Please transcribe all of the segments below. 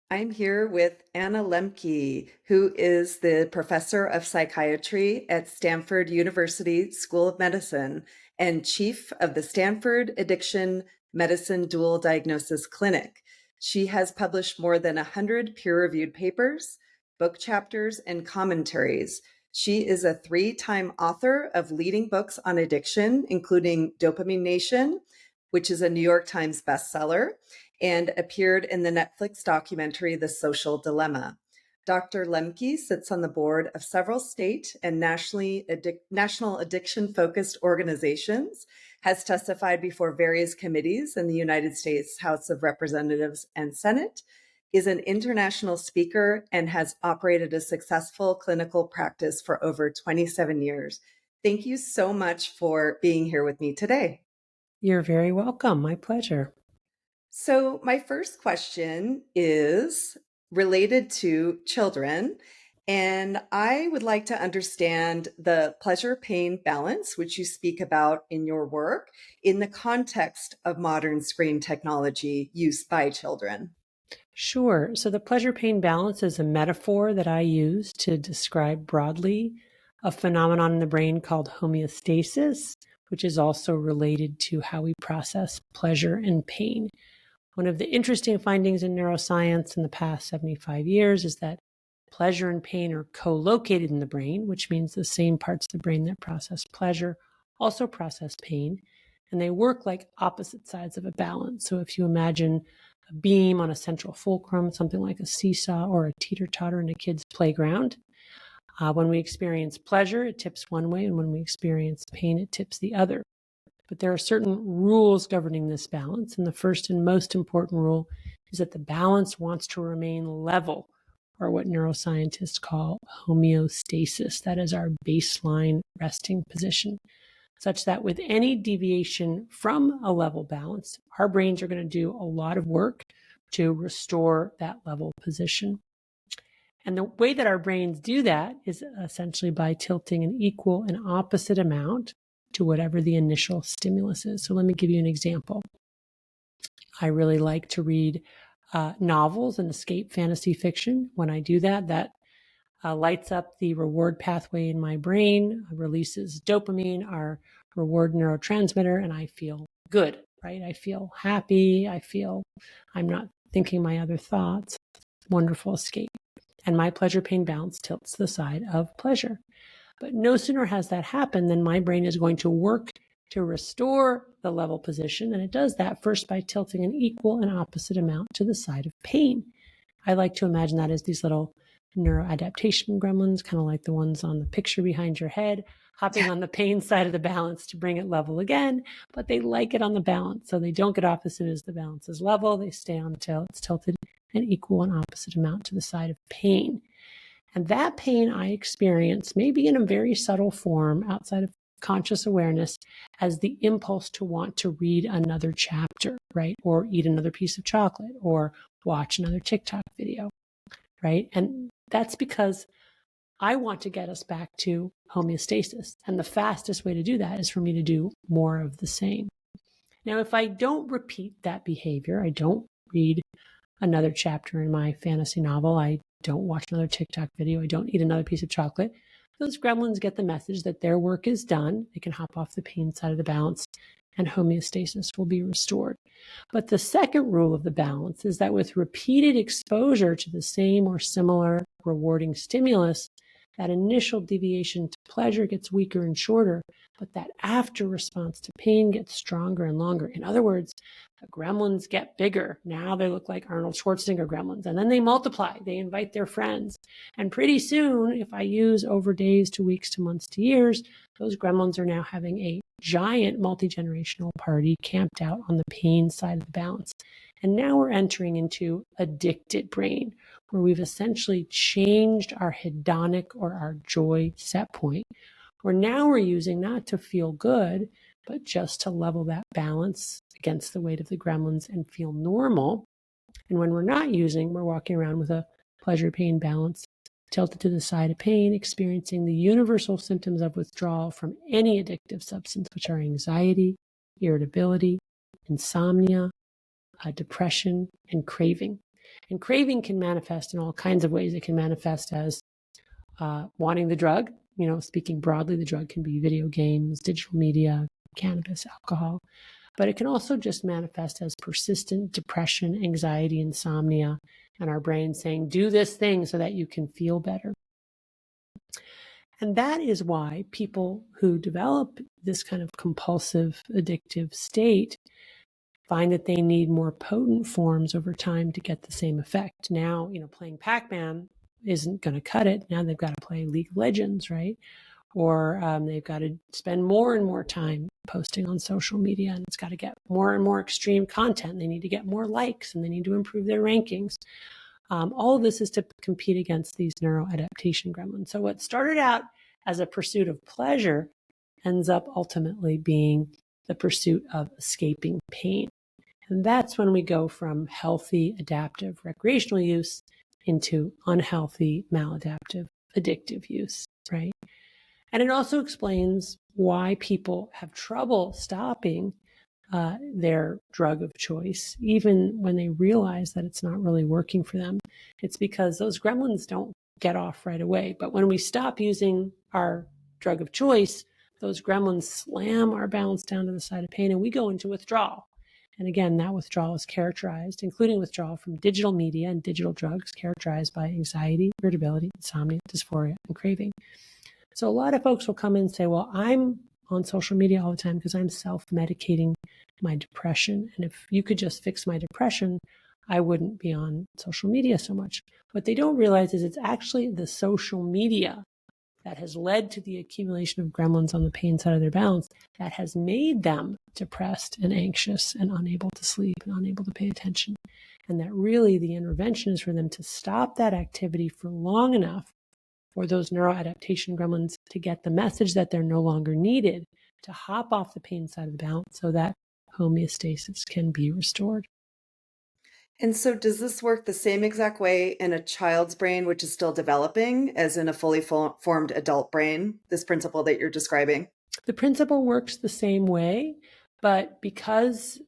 I'm here with Anna Lembke, who is the professor of psychiatry at Stanford University School of Medicine and chief of the Stanford Addiction Medicine Dual Diagnosis Clinic. She has published more than 100 peer-reviewed papers, book chapters, and commentaries. She is a three-time author of leading books on addiction, including Dopamine Nation, which is a New York Times bestseller, and appeared in the Netflix documentary The Social Dilemma. Dr. Lemke sits on the board of several state and national addiction-focused organizations, has testified before various committees in the United States House of Representatives and Senate, is an international speaker, and has operated a successful clinical practice for over 27 years. Thank you so much for being here with me today. You're very welcome. My pleasure. So, my first question is related to children, and I would like to understand the pleasure pain balance, which you speak about in your work, in the context of modern screen technology used by children. Sure. So the pleasure pain balance is a metaphor that I use to describe broadly a phenomenon in the brain called homeostasis, which is also related to how we process pleasure and pain. One of the interesting findings in neuroscience in the past 75 years is that pleasure and pain are co-located in the brain, which means the same parts of the brain that process pleasure also process pain, and they work like opposite sides of a balance. So if you imagine a beam on a central fulcrum, something like a seesaw or a teeter-totter in a kid's playground, when we experience pleasure, it tips one way, and when we experience pain, it tips the other. But there are certain rules governing this balance, and the first and most important rule is that the balance wants to remain level, or what neuroscientists call homeostasis. That is our baseline resting position, such that with any deviation from a level balance, our brains are going to do a lot of work to restore that level position. And the way that our brains do that is essentially by tilting an equal and opposite amount to whatever the initial stimulus is. So let me give you an example. I really like to read novels and escape fantasy fiction. When I do that, that lights up the reward pathway in my brain, releases dopamine, our reward neurotransmitter, and I feel good, right? I feel happy. I feel I'm not thinking my other thoughts. Wonderful escape. And my pleasure pain balance tilts to the side of pleasure. But no sooner has that happened than my brain is going to work to restore the level position. And it does that first by tilting an equal and opposite amount to the side of pain. I like to imagine that as these little neuroadaptation gremlins, kind of like the ones on the picture behind your head, hopping on the pain side of the balance to bring it level again, but they like it on the balance. So they don't get off as soon as the balance is level. They stay on until it's tilted an equal and opposite amount to the side of pain. And that pain I experience, maybe in a very subtle form outside of conscious awareness, as the impulse to want to read another chapter, right? Or eat another piece of chocolate or watch another TikTok video, right? And that's because I want to get us back to homeostasis. And the fastest way to do that is for me to do more of the same. Now, if I don't repeat that behavior, I don't read another chapter in my fantasy novel, I don't watch another TikTok video, I don't eat another piece of chocolate, those gremlins get the message that their work is done. They can hop off the pain side of the balance and homeostasis will be restored. But the second rule of the balance is that with repeated exposure to the same or similar rewarding stimulus, that initial deviation to pleasure gets weaker and shorter, but that after response to pain gets stronger and longer. In other words, the gremlins get bigger. Now they look like Arnold Schwarzenegger gremlins, and then they multiply. They invite their friends. And pretty soon, if I use over days to weeks to months to years, those gremlins are now having a giant multi-generational party camped out on the pain side of the balance. And now we're entering into addicted brain, where we've essentially changed our hedonic or our joy set point, where now we're using not to feel good, but just to level that balance against the weight of the gremlins and feel normal. And when we're not using, we're walking around with a pleasure pain balance tilted to the side of pain, experiencing the universal symptoms of withdrawal from any addictive substance, which are anxiety, irritability, insomnia, depression, and craving. And craving can manifest in all kinds of ways. It can manifest as wanting the drug. Speaking broadly, the drug can be video games, digital media, cannabis, alcohol. But it can also just manifest as persistent depression, anxiety, insomnia, and our brain saying, do this thing so that you can feel better. And that is why people who develop this kind of compulsive, addictive state find that they need more potent forms over time to get the same effect. Now, playing Pac-Man isn't going to cut it. Now they've got to play League of Legends, right? Or they've got to spend more and more time posting on social media, and it's got to get more and more extreme content. They need to get more likes, and they need to improve their rankings. All of this is to compete against these neuroadaptation gremlins. So what started out as a pursuit of pleasure ends up ultimately being the pursuit of escaping pain. And that's when we go from healthy, adaptive, recreational use into unhealthy, maladaptive, addictive use, right? And it also explains why people have trouble stopping their drug of choice, even when they realize that it's not really working for them. It's because those gremlins don't get off right away. But when we stop using our drug of choice, those gremlins slam our balance down to the side of pain and we go into withdrawal. And again, that withdrawal is characterized, including withdrawal from digital media and digital drugs, characterized by anxiety, irritability, insomnia, dysphoria, and craving. So a lot of folks will come in and say, well, I'm on social media all the time because I'm self-medicating my depression. And if you could just fix my depression, I wouldn't be on social media so much. What they don't realize is it's actually the social media that has led to the accumulation of gremlins on the pain side of their balance that has made them depressed and anxious and unable to sleep and unable to pay attention. And that really the intervention is for them to stop that activity for long enough for those neuroadaptation gremlins to get the message that they're no longer needed, to hop off the pain side of the balance so that homeostasis can be restored. And so, does this work the same exact way in a child's brain, which is still developing, as in a fully formed adult brain, this principle that you're describing? The principle works the same way, but because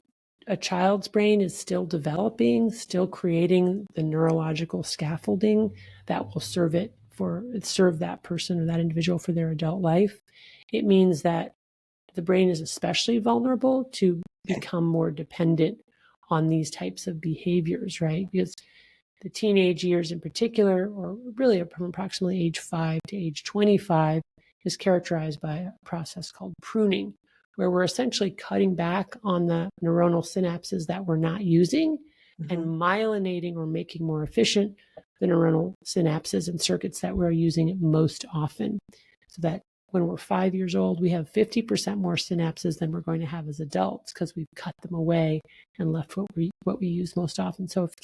a child's brain is still developing, still creating the neurological scaffolding that will serve that person or that individual for their adult life, it means that the brain is especially vulnerable to become more dependent on these types of behaviors, right? Because the teenage years in particular, or really from approximately age 5 to age 25, is characterized by a process called pruning, where we're essentially cutting back on the neuronal synapses that we're not using and myelinating or making more efficient the neuronal synapses and circuits that we're using most often. So that when we're 5 years old, we have 50% more synapses than we're going to have as adults because we've cut them away and left what we use most often. So if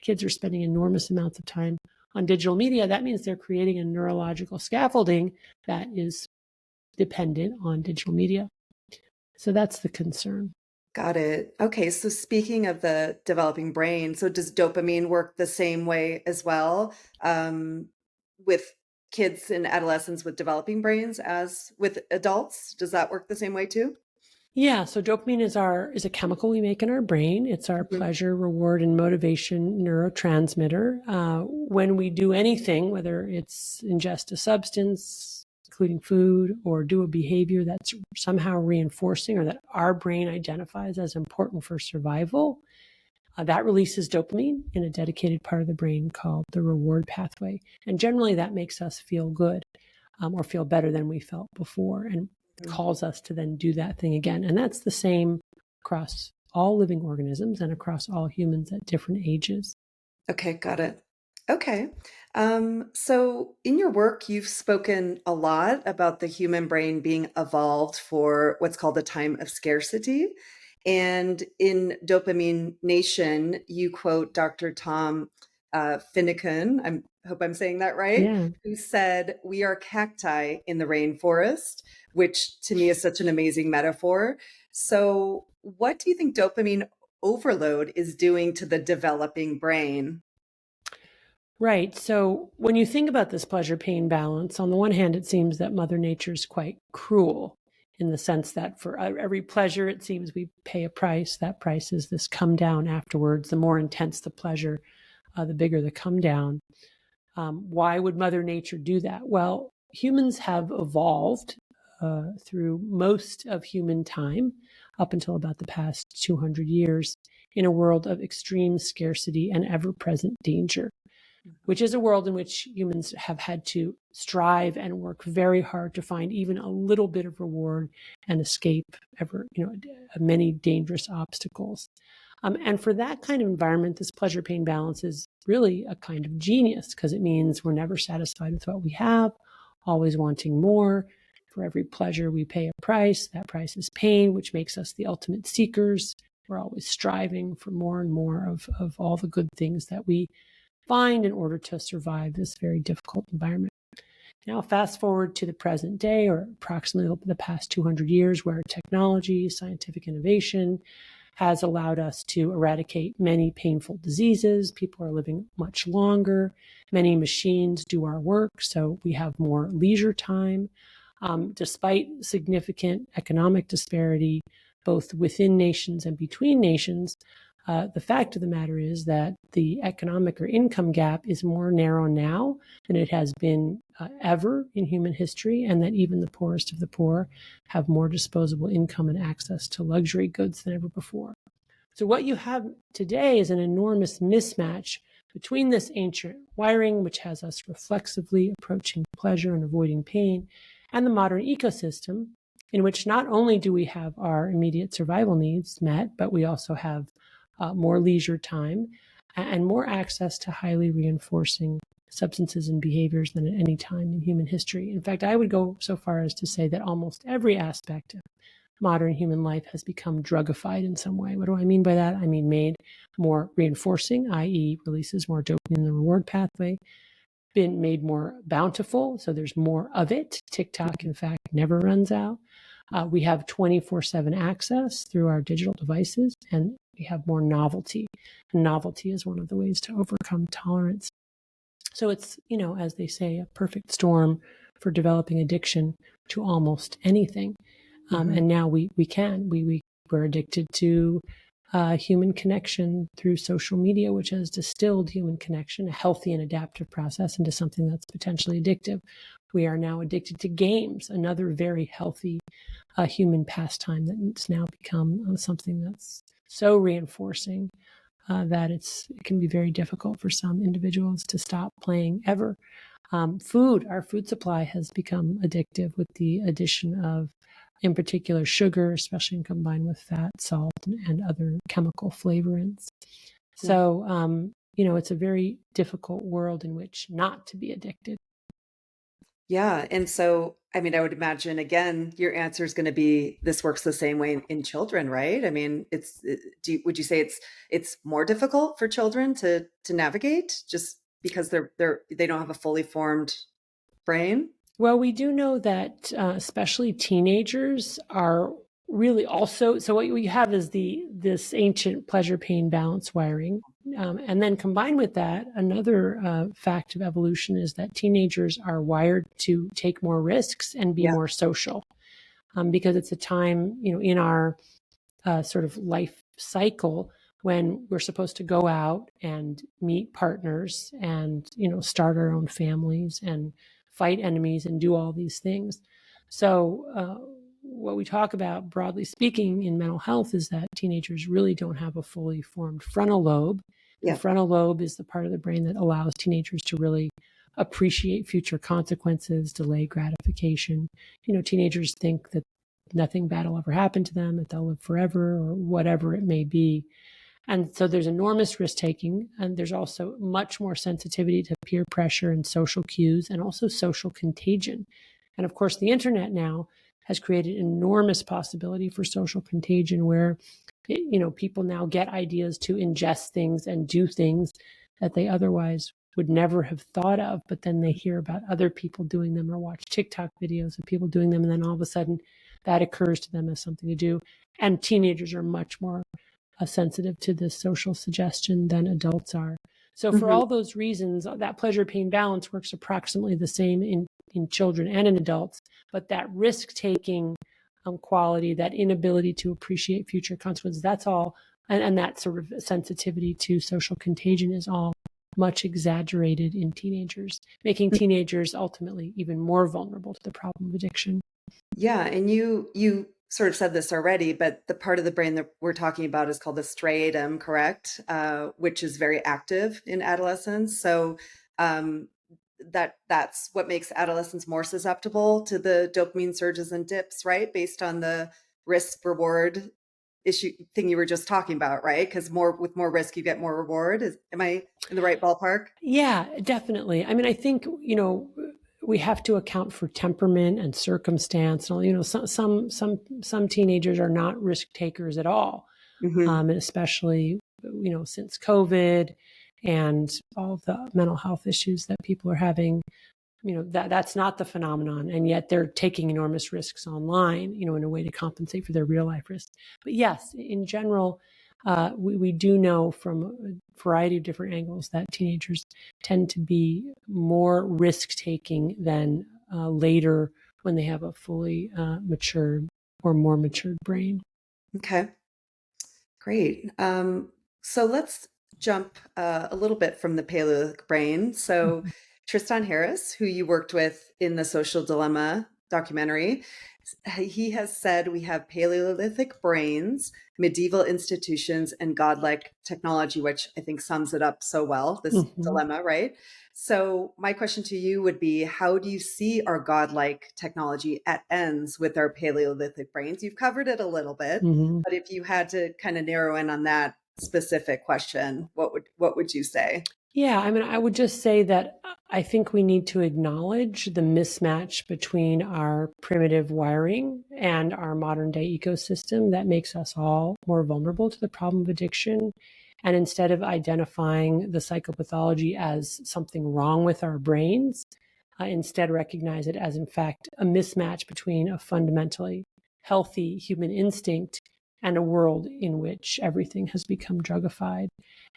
kids are spending enormous amounts of time on digital media, that means they're creating a neurological scaffolding that is dependent on digital media. So that's the concern. Got it. Okay, so speaking of the developing brain, so does dopamine work the same way as well, with kids and adolescents with developing brains as with adults? Does that work the same way too? Yeah, so dopamine is a chemical we make in our brain. It's our Mhm. pleasure, reward, and motivation neurotransmitter. When we do anything, whether it's ingest a substance, including food, or do a behavior that's somehow reinforcing or that our brain identifies as important for survival, that releases dopamine in a dedicated part of the brain called the reward pathway. And generally, that makes us feel good or feel better than we felt before and calls us to then do that thing again. And that's the same across all living organisms and across all humans at different ages. Okay, got it. Okay. So in your work, you've spoken a lot about the human brain being evolved for what's called the time of scarcity. And in Dopamine Nation, you quote Dr. Tom Finicum, I hope I'm saying that right, Yeah. who said, "We are cacti in the rainforest," which to me is such an amazing metaphor. So, what do you think dopamine overload is doing to the developing brain? Right. So when you think about this pleasure pain balance, on the one hand, it seems that Mother Nature is quite cruel in the sense that for every pleasure, it seems we pay a price. That price is this come down afterwards. The more intense the pleasure, the bigger the come down. Why would Mother Nature do that? Well, humans have evolved through most of human time, up until about the past 200 years, in a world of extreme scarcity and ever present danger, which is a world in which humans have had to strive and work very hard to find even a little bit of reward and escape many dangerous obstacles. And for that kind of environment, this pleasure pain balance is really a kind of genius, because it means we're never satisfied with what we have, always wanting more. For every pleasure, we pay a price. That price is pain, which makes us the ultimate seekers. We're always striving for more and more of all the good things that we find in order to survive this very difficult environment. Now, fast forward to the present day, or approximately the past 200 years, where technology, scientific innovation has allowed us to eradicate many painful diseases. People are living much longer. Many machines do our work, so we have more leisure time. Despite significant economic disparity, both within nations and between nations, the fact of the matter is that the economic or income gap is more narrow now than it has been ever in human history, and that even the poorest of the poor have more disposable income and access to luxury goods than ever before. So what you have today is an enormous mismatch between this ancient wiring, which has us reflexively approaching pleasure and avoiding pain, and the modern ecosystem, in which not only do we have our immediate survival needs met, but we also have more leisure time and more access to highly reinforcing substances and behaviors than at any time in human history. In fact, I would go so far as to say that almost every aspect of modern human life has become drugified in some way. What do I mean by that? I mean made more reinforcing, i.e., releases more dopamine in the reward pathway, been made more bountiful, so there's more of it. TikTok, in fact, never runs out. We have 24/7 access through our digital devices, and we have more novelty. And novelty is one of the ways to overcome tolerance. So it's, as they say, a perfect storm for developing addiction to almost anything. And now we're addicted to human connection through social media, which has distilled human connection, a healthy and adaptive process, into something that's potentially addictive. We are now addicted to games, another very healthy human pastime that's now become something that's so reinforcing that it can be very difficult for some individuals to stop playing ever. Our food supply has become addictive with the addition of, in particular, sugar, especially combined with fat, salt, and other chemical flavorants. So, it's a very difficult world in which not to be addicted. Yeah. And so, I mean, I would imagine, again, your answer is going to be this works the same way in children, right? I mean, would you say it's more difficult for children to navigate just because they don't have a fully formed brain? Well, we do know that especially teenagers are really also, so what we have is this ancient pleasure pain balance wiring. And then combined with that, another fact of evolution is that teenagers are wired to take more risks and be Yeah. more social, because it's a time, in our sort of life cycle when we're supposed to go out and meet partners and, start our own families and fight enemies and do all these things. So what we talk about, broadly speaking, in mental health is that teenagers really don't have a fully formed frontal lobe. The Yeah. frontal lobe is the part of the brain that allows teenagers to really appreciate future consequences, delay gratification. Teenagers think that nothing bad will ever happen to them, that they'll live forever, or whatever it may be. And so there's enormous risk taking, and there's also much more sensitivity to peer pressure and social cues, and also social contagion. And of course, the internet now has created enormous possibility for social contagion, where people now get ideas to ingest things and do things that they otherwise would never have thought of, but then they hear about other people doing them or watch TikTok videos of people doing them, and then all of a sudden that occurs to them as something to do. And teenagers are much more sensitive to this social suggestion than adults are. So for all those reasons, that pleasure pain balance works approximately the same in children and in adults, but that risk taking quality, that inability to appreciate future consequences, that's all, and that sort of sensitivity to social contagion is all much exaggerated in teenagers, making teenagers ultimately even more vulnerable to the problem of addiction. Yeah, and you sort of said this already, but the part of the brain that we're talking about is called the striatum, correct? Which is very active in adolescence. So um, that's what makes adolescents more susceptible to the dopamine surges and dips, right? Based on the risk reward issue thing you were just talking about, right? Because more with more risk, you get more reward. Am I in the right ballpark? Yeah, definitely. I mean, I think, we have to account for temperament and circumstance. And, some teenagers are not risk takers at all. Hmm. And especially, since COVID and all of the mental health issues that people are having, that's not the phenomenon, and yet they're taking enormous risks online, in a way to compensate for their real life risks. But yes, in general, we do know from a variety of different angles that teenagers tend to be more risk taking than later, when they have a fully matured or more matured brain. Okay. Great. So let's jump a little bit from the Paleolithic brain. So Mhm. Tristan Harris, who you worked with in the Social Dilemma documentary, he has said we have Paleolithic brains, medieval institutions, and godlike technology, which I think sums it up so well, this Mhm. dilemma, right? So my question to you would be, how do you see our godlike technology at ends with our Paleolithic brains? You've covered it a little bit, Mhm. but if you had to kind of narrow in on that specific question, what would you say? Yeah, I mean, I would just say that I think we need to acknowledge the mismatch between our primitive wiring and our modern day ecosystem that makes us all more vulnerable to the problem of addiction. And instead of identifying the psychopathology as something wrong with our brains, instead recognize it as, in fact, a mismatch between a fundamentally healthy human instinct and a world in which everything has become drugified.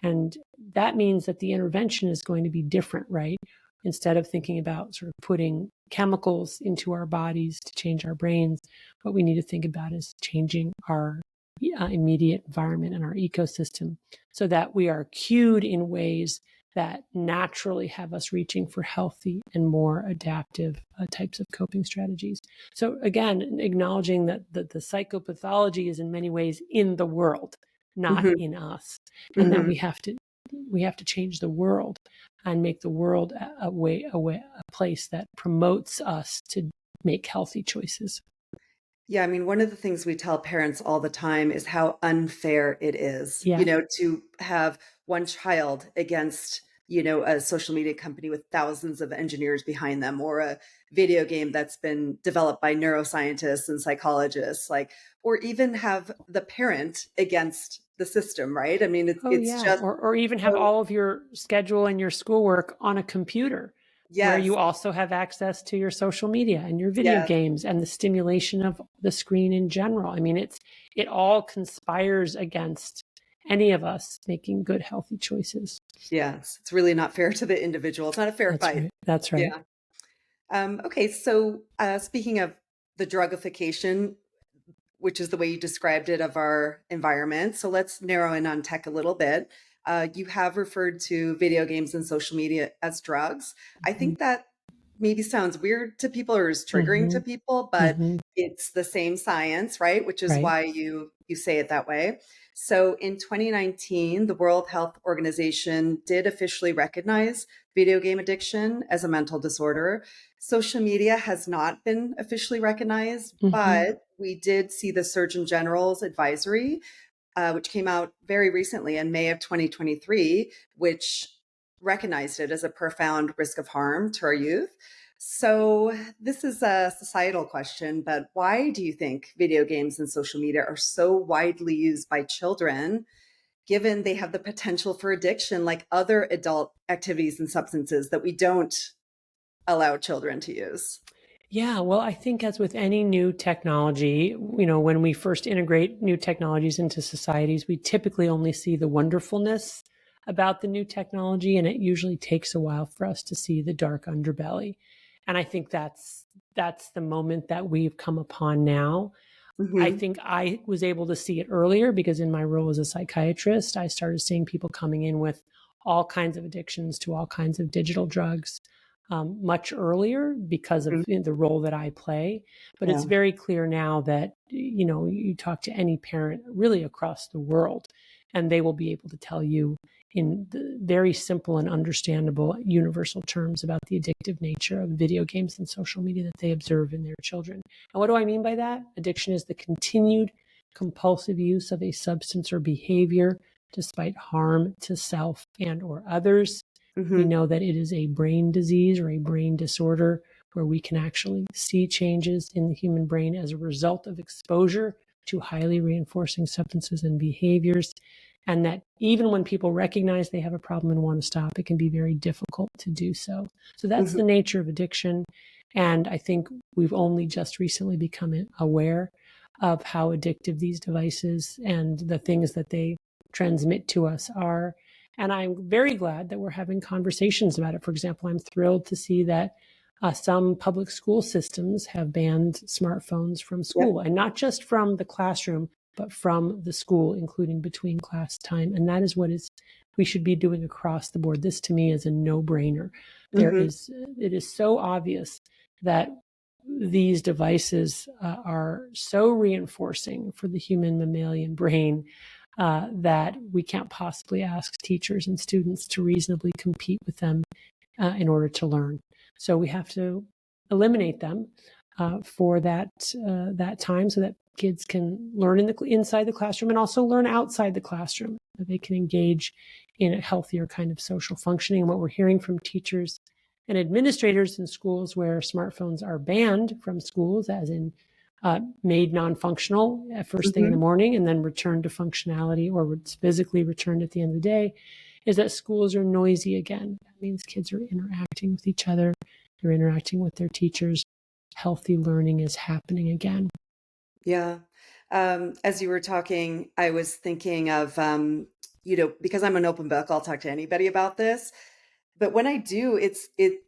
And that means that the intervention is going to be different, right? Instead of thinking about sort of putting chemicals into our bodies to change our brains, what we need to think about is changing our immediate environment and our ecosystem, so that we are cued in ways that naturally have us reaching for healthy and more adaptive types of coping strategies. So again, acknowledging that the psychopathology is in many ways in the world, not Hmm. in us, and that Hmm. we have to change the world and make the world a place that promotes us to make healthy choices. Yeah, I mean, one of the things we tell parents all the time is how unfair it is, Yeah. to have one child against, a social media company with thousands of engineers behind them, or a video game that's been developed by neuroscientists and psychologists, like, or even have the parent against the system, right? I mean, Oh, it's yeah. just Or even have so, all of your schedule and your schoolwork on a computer, where yes, you also have access to your social media and your video yes, games and the stimulation of the screen in general. I mean, it all conspires against any of us making good, healthy choices. yes. It's really not fair to the individual. It's not a fair That's fight. right. That's right. Yeah. Okay, so speaking of the drugification, which is the way you described it, of our environment. So let's narrow in on tech a little bit. You have referred to video games and social media as drugs. I Mhm. think that maybe sounds weird to people or is triggering to Mhm. people, but Mhm. it's the same science, right? Which is Right. why you say it that way. So in 2019, the World Health Organization did officially recognize video game addiction as a mental disorder. Social media has not been officially recognized, Mhm. but we did see the Surgeon General's advisory, which came out very recently in May of 2023, which recognized it as a profound risk of harm to our youth. So, this is a societal question, but why do you think video games and social media are so widely used by children, given they have the potential for addiction like other adult activities and substances that we don't allow children to use? Yeah, well, I think as with any new technology, when we first integrate new technologies into societies, we typically only see the wonderfulness about the new technology, and it usually takes a while for us to see the dark underbelly. And I think that's the moment that we've come upon now. I Hmm. think I was able to see it earlier because in my role as a psychiatrist, I started seeing people coming in with all kinds of addictions to all kinds of digital drugs much earlier because of Mhm. the role that I play. But it's Yeah. very clear now that, you talk to any parent really across the world, and they will be able to tell you in the very simple and understandable universal terms about the addictive nature of video games and social media that they observe in their children. And what do I mean by that? Addiction is the continued compulsive use of a substance or behavior despite harm to self and or others. We Hmm. know that it is a brain disease or a brain disorder where we can actually see changes in the human brain as a result of exposure to highly reinforcing substances and behaviors. And that even when people recognize they have a problem and want to stop, it can be very difficult to do so. So that's Hmm. the nature of addiction. And I think we've only just recently become aware of how addictive these devices and the things that they transmit to us are. And I'm very glad that we're having conversations about it. For example, I'm thrilled to see that some public school systems have banned smartphones from Yep. school, and not just from the classroom, but from the school, including between class time. And that is what we should be doing across the board. This to me is a no-brainer. Hmm. It is so obvious that these devices are so reinforcing for the human mammalian brain that we can't possibly ask teachers and students to reasonably compete with them in order to learn. So we have to eliminate them for that time, so that kids can learn inside the classroom and also learn outside the classroom. That they can engage in a healthier kind of social functioning. And what we're hearing from teachers and administrators in schools where smartphones are banned from schools, as in made non-functional at first thing in the Hmm. morning and then returned to functionality, or physically returned at the end of the day, is that schools are noisy again. That means kids are interacting with each other, they're interacting with their teachers. Healthy learning is happening again. Yeah. As you were talking, I was thinking of, because I'm an open book, I'll talk to anybody about this. But when I do, it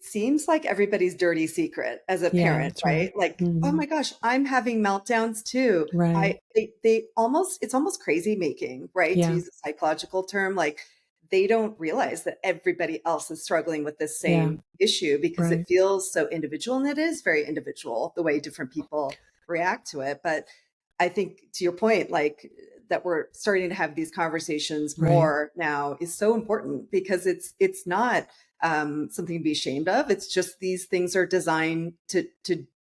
seems like everybody's dirty secret as a Yeah, parent, that's right? right. Like, oh Hmm. my gosh, I'm having meltdowns too. Right. They almost, it's almost crazy making, right? To Yeah. use a psychological term, like they don't realize that everybody else is struggling with this Yeah. same issue because it Right. feels so individual, and it is very individual the way different people react to it. But I think to your point, like that we're starting to have these conversations Right. more now is so important because it's not something to be ashamed of. It's just these things are designed to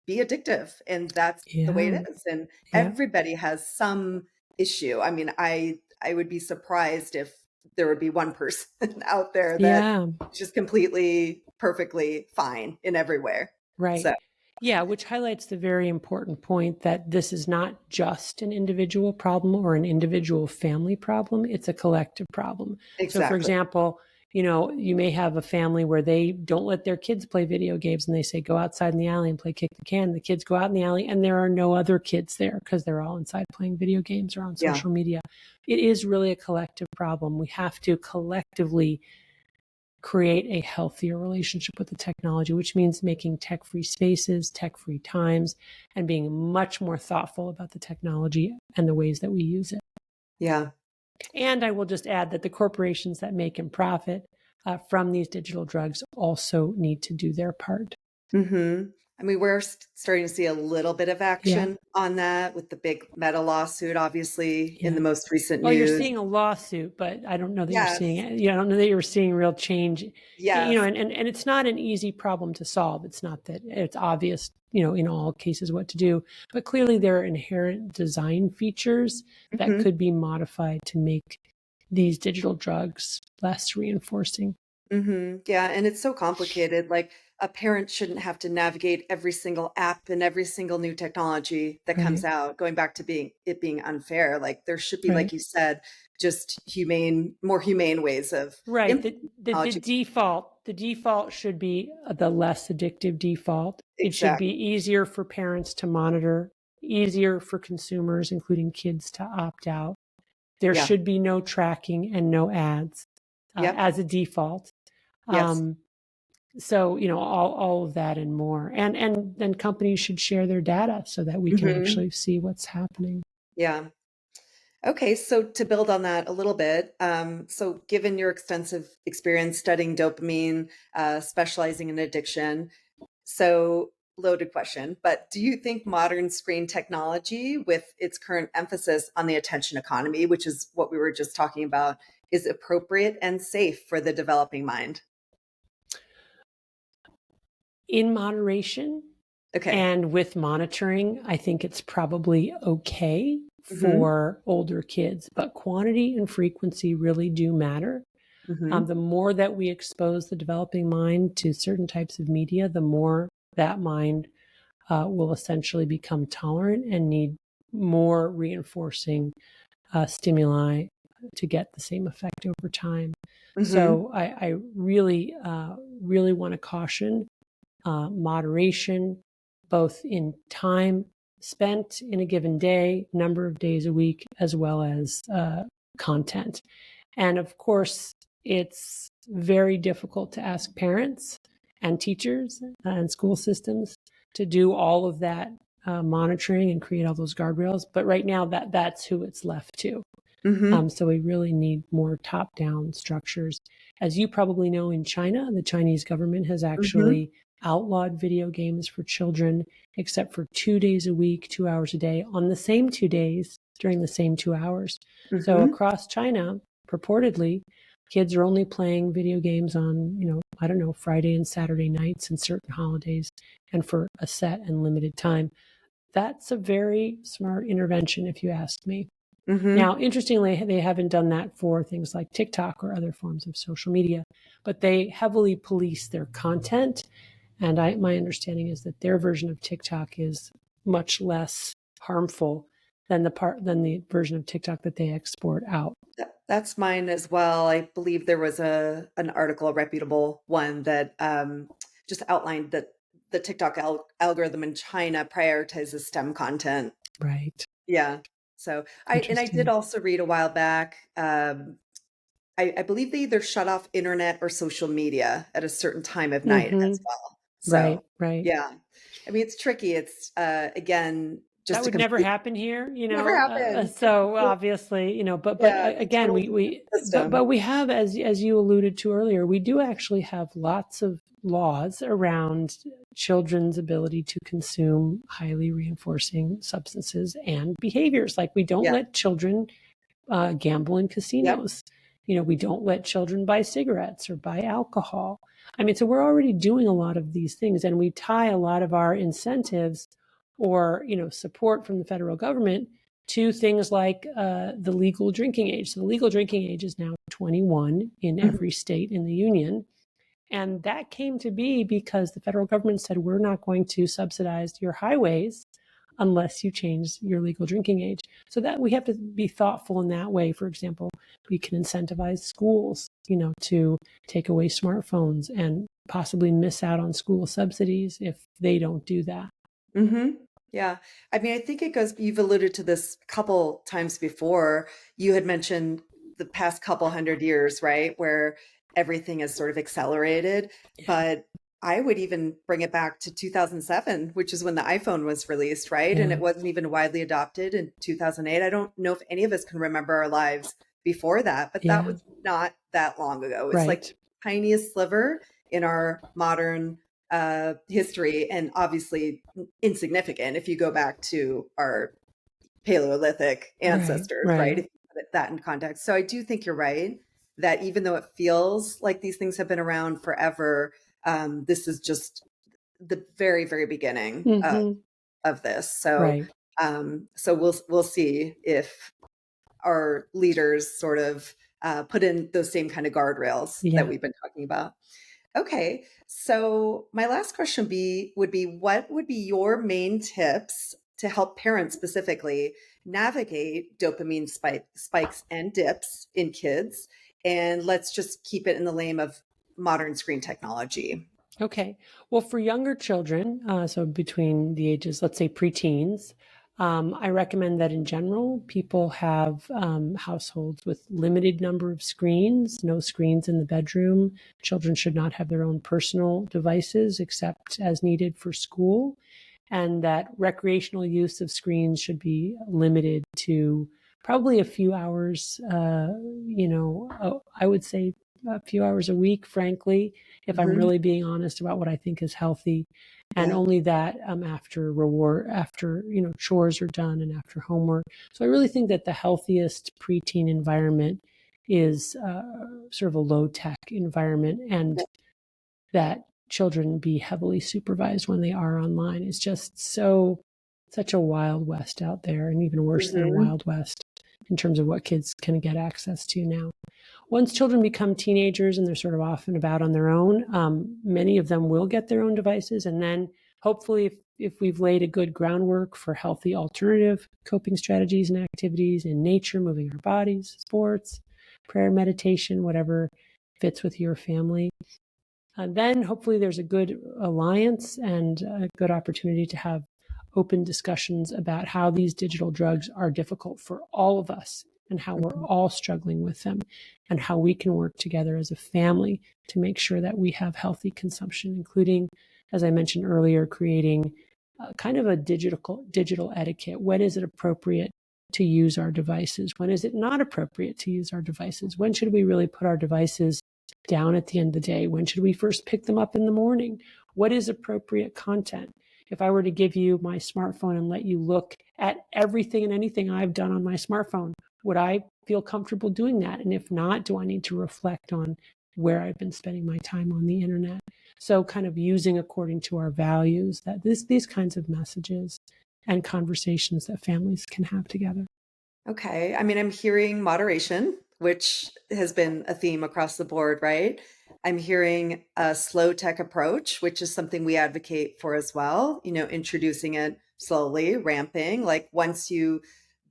be addictive, and that's the way Yeah. it is. And Yeah. everybody has some issue. I mean, I would be surprised if there would be one person out there that Yeah. just completely perfectly fine in everywhere. Right. So Yeah, which highlights the very important point that this is not just an individual problem or an individual family problem, it's a collective problem. So, for exactly. example, you may have a family where they don't let their kids play video games and they say, go outside in the alley and play kick the can. The kids go out in the alley and there are no other kids there because they're all inside playing video games or on Yeah. social media. It is really a collective problem. We have to collectively create a healthier relationship with the technology, which means making tech-free spaces, tech-free times, and being much more thoughtful about the technology and the ways that we use it. Yeah. And I will just add that the corporations that make and profit from these digital drugs also need to do their part. Hmm. I mean, we're starting to see a little bit of Yeah, action on that with the big Meta lawsuit, obviously, in yeah. the most recent Well, you're news. seeing a lawsuit, but I don't know that you're seeing Yes. it. I don't know that you're seeing real change. Yes. And it's not an easy problem to solve. It's not that it's obvious, in all cases what to do. But clearly there are inherent design features that Hmm. could be modified to make these digital drugs less reinforcing. Hmm. Yeah. And it's so complicated. Like a parent shouldn't have to navigate every single app and every single new technology that comes Right. out, going back to being unfair. Like there should be, like Right. you said, just more humane ways of Right. The, implementing the, the technology. default, the default should be the less addictive default. It should be Exactly. easier for parents to monitor, easier for consumers, including kids, to opt out. There Yeah. should be no tracking and no ads Yep. as a default. Yes. Um, so all of that and more. And then companies should share their data so that we can Hmm. actually see what's happening. Yeah. Okay, so to build on that a little bit, so given your extensive experience studying dopamine, specializing in addiction, so loaded question, but do you think modern screen technology, with its current emphasis on the attention economy, which is what we were just talking about, is appropriate and safe for the developing mind? In moderation Okay. and with monitoring, I think it's probably okay Mm-hmm. for older kids, but quantity and frequency really do matter. Mm-hmm. The more that we expose the developing mind to certain types of media, the more that mind will essentially become tolerant and need more reinforcing stimuli to get the same effect over time. Mm-hmm. So I really, really want to caution moderation, both in time spent in a given day, number of days a week, as well as content. And of course, it's very difficult to ask parents and teachers and school systems to do all of that monitoring and create all those guardrails. But right now, that's who it's left to. Mm-hmm. So we really need more top-down structures. As you probably know, in China, the Chinese government has Mm-hmm. actually outlawed video games for children, except for 2 days a week, 2 hours a day, on the same 2 days during the same 2 hours. So Mm-hmm. across China, purportedly, kids are only playing video games on, I don't know, Friday and Saturday nights and certain holidays, and for a set and limited time. That's a very smart intervention, if you ask me. Mm-hmm. Now, interestingly, they haven't done that for things like TikTok or other forms of social media, but they heavily police their content. And my understanding is that their version of TikTok is much less harmful than the version of TikTok that they export out. That's mine as well. I believe there was an article, a reputable one, that just outlined that the TikTok algorithm in China prioritizes STEM content. Right. Yeah. So I did Interesting. also read a while back. I believe they either shut off internet or social media at a certain time of night Mm-hmm. as well. Right. So Right. yeah, I mean it's tricky. It's again That just a would never complete happen here, never happened. so obviously, but Yeah, it's a again, total but system. we have, as you alluded to earlier, we do actually have lots of laws around children's ability to consume highly reinforcing substances and behaviors. Like, we don't Yeah. let children gamble in Yep. casinos. We don't let children buy cigarettes or buy alcohol. I mean, so we're already doing a lot of these things, and we tie a lot of our incentives or support from the federal government to things like the legal drinking age. So the legal drinking age is now 21 in Mhm. every state in the union. And that came to be because the federal government said, we're not going to subsidize your highways unless you change your legal drinking age. So that we have to be thoughtful in that way. For example, we can incentivize schools, to take away smartphones and possibly miss out on school subsidies if they don't do that. Mhm. Yeah. I mean, I think it goes, you've alluded to this a couple times before. You had mentioned the past couple hundred years, right? Where everything has sort of accelerated. Yeah. But I would even bring it back to 2007, which is when the iPhone was released, right? And Yeah. it wasn't even widely adopted in 2008. I don't know if any of us can remember our lives before that, but that Yeah. was not that long ago. It's like Right. tiniest sliver in our modern history, and obviously insignificant if you go back to our Paleolithic Right. ancestors, right? Right. If you put that in context. So I do think you're right that even though it feels like these things have been around forever, this is just the very, very beginning Mm-hmm. of this. So, Right. so we'll see if our leaders sort of put in those same kind of guardrails that Yeah. we've been talking about. Okay. So my last question would be what would be your main tips to help parents specifically navigate dopamine spikes and dips in kids? And let's just keep it in the lane of modern screen technology. Okay. Well, for younger children, so between the ages, let's say preteens, I recommend that in general, people have households with limited number of screens, no screens in the bedroom. Children should not have their own personal devices except as needed for school, and that recreational use of screens should be limited to probably a few hours, I would say a few hours a week, frankly, if I'm Hmm. really being honest about what I think is healthy. And Yeah. only that after chores are done and after homework. So I really think that the healthiest preteen environment is sort of a low tech environment, and that children be heavily supervised when they are online. It's just such a wild west out there, and even worse than a Hmm. wild west in terms of what kids can get access to now. Once children become teenagers and they're sort of off and about on their own, many of them will get their own devices. And then hopefully, if we've laid a good groundwork for healthy alternative coping strategies and activities in nature, moving our bodies, sports, prayer, meditation, whatever fits with your family, then hopefully there's a good alliance and a good opportunity to have open discussions about how these digital drugs are difficult for all of us and how we're all struggling with them, and how we can work together as a family to make sure that we have healthy consumption, including, as I mentioned earlier, creating kind of a digital etiquette. When is it appropriate to use our devices? When is it not appropriate to use our devices? When should we really put our devices down at the end of the day? When should we first pick them up in the morning? What is appropriate content? If I were to give you my smartphone and let you look at everything and anything I've done on my smartphone, would I feel comfortable doing that? And if not, do I need to reflect on where I've been spending my time on the internet? So, kind of using according to our values, that these kinds of messages and conversations that families can have together. Okay. I mean, I'm hearing moderation, which has been a theme across the board, right? I'm hearing a slow tech approach, which is something we advocate for as well, introducing it slowly, ramping. Like once you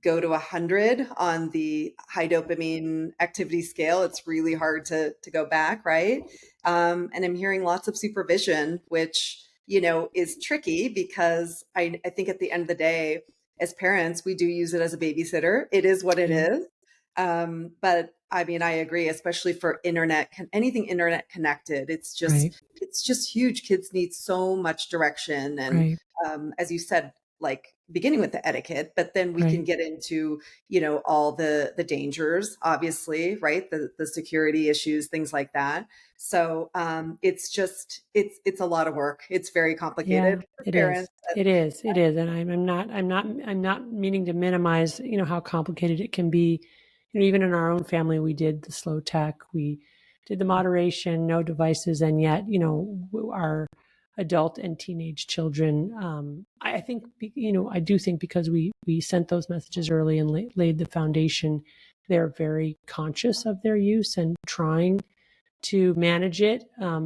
go to 100 on the high dopamine activity scale, it's really hard to go back, right? And I'm hearing lots of supervision, which, is tricky because I think at the end of the day, as parents, we do use it as a babysitter. It is what it Yeah, is. But I mean, I agree, especially for anything internet connected. right, It's just huge. Kids need so much direction, and right, as you said, like beginning with the etiquette, but then we can right. get into all the dangers, obviously, right? The security issues, things like that. So it's a lot of work. It's very Yeah, complicated for it is. parents. But It is. It is. And I'm not meaning to minimize, how complicated it can be. Even in our own family, we did the slow tech, we did the moderation, no devices, and yet, our adult and teenage children, I think, I do think because we sent those messages early and laid the foundation, they're very conscious of their use and trying to manage it. Let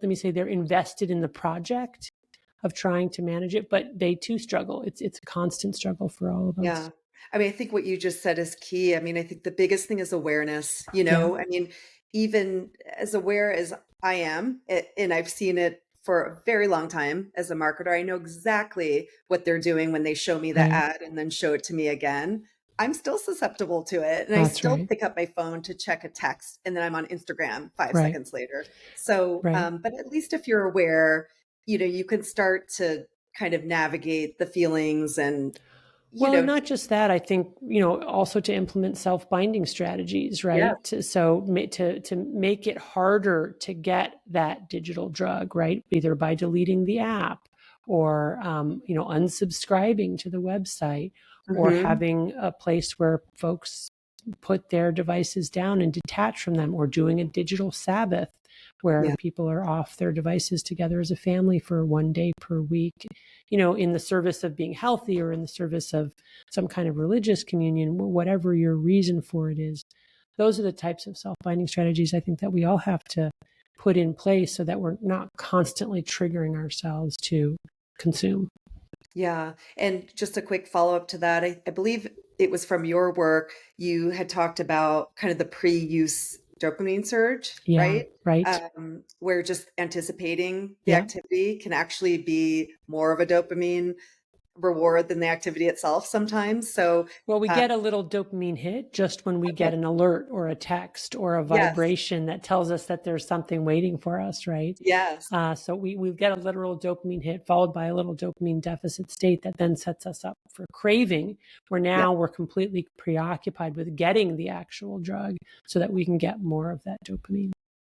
me say, they're invested in the project of trying to manage it, but they too struggle. It's a constant struggle for all of us. Yeah. I mean, I think what you just said is key. I mean, I think the biggest thing is awareness, Yeah, I mean, even as aware as I am, and I've seen it for a very long time as a marketer, I know exactly what they're doing when they show me the right. ad and then show it to me again. I'm still susceptible to it. And I That's still right. pick up my phone to check a text and then I'm on Instagram five Right. seconds later. So, Right. but at least if you're aware, you can start to kind of navigate the feelings and, you Well, and know, not just that, I think, also to implement self-binding strategies, yeah. right? To make it harder to get that digital drug, right? Either by deleting the app or, unsubscribing to the website, or Mhm. having a place where folks put their devices down and detach from them, or doing a digital Sabbath where Yeah. people are off their devices together as a family for one day per week, in the service of being healthy or in the service of some kind of religious communion, whatever your reason for it is. Those are the types of self binding strategies I think that we all have to put in place so that we're not constantly triggering ourselves to consume. Yeah. And just a quick follow-up to that, I believe it was from your work, you had talked about kind of the pre-use dopamine surge, Yeah, right? right. Where just anticipating the Yeah, activity can actually be more of a dopamine reward than the activity itself sometimes. So, Well, we uh, get a little dopamine hit just when we okay. get an alert or a text or a Yes, vibration that tells us that there's something waiting for us, right? yes, So we get a literal dopamine hit followed by a little dopamine deficit state that then sets us up for craving, where yeah, now we're completely preoccupied with getting the actual drug so that we can get more of that dopamine,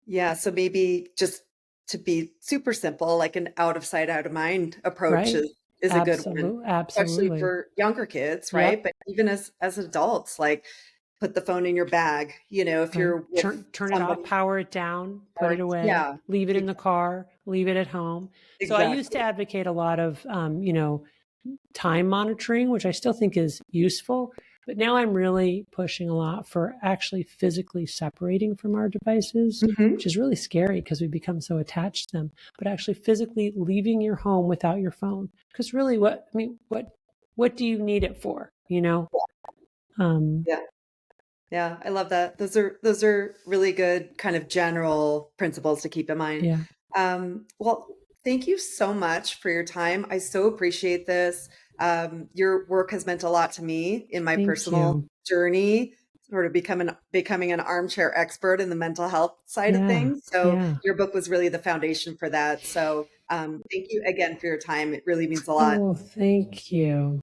yeah. So maybe just to be super simple, like an out of sight, out of mind approach right? is a good one, Absolutely. especially Absolutely. for younger kids, right? Yep. But even as adults, like put the phone in your bag, if Right. you're with Turn it off, somebody, power it down, put or it away, yeah, leave it in the ex- car, leave it at home. So I used to exactly. advocate a lot of, time monitoring, which I still think is useful. But now I'm really pushing a lot for actually physically separating from our devices, which Hmm. is really scary because we become so attached to them. But actually physically leaving your home without your phone, because really, what do you need it for? Um, Yeah. Yeah, I love that. Those are really good kind of general principles to keep in mind. yeah. Well, thank you so much for your time. I so appreciate this. Your work has meant a lot to me in my Thank personal you. journey, sort of becoming an armchair expert in the mental health side of Yeah. things. So Yeah. your book was really the foundation for that. So thank you again for your time. It really means a lot. Oh, thank you.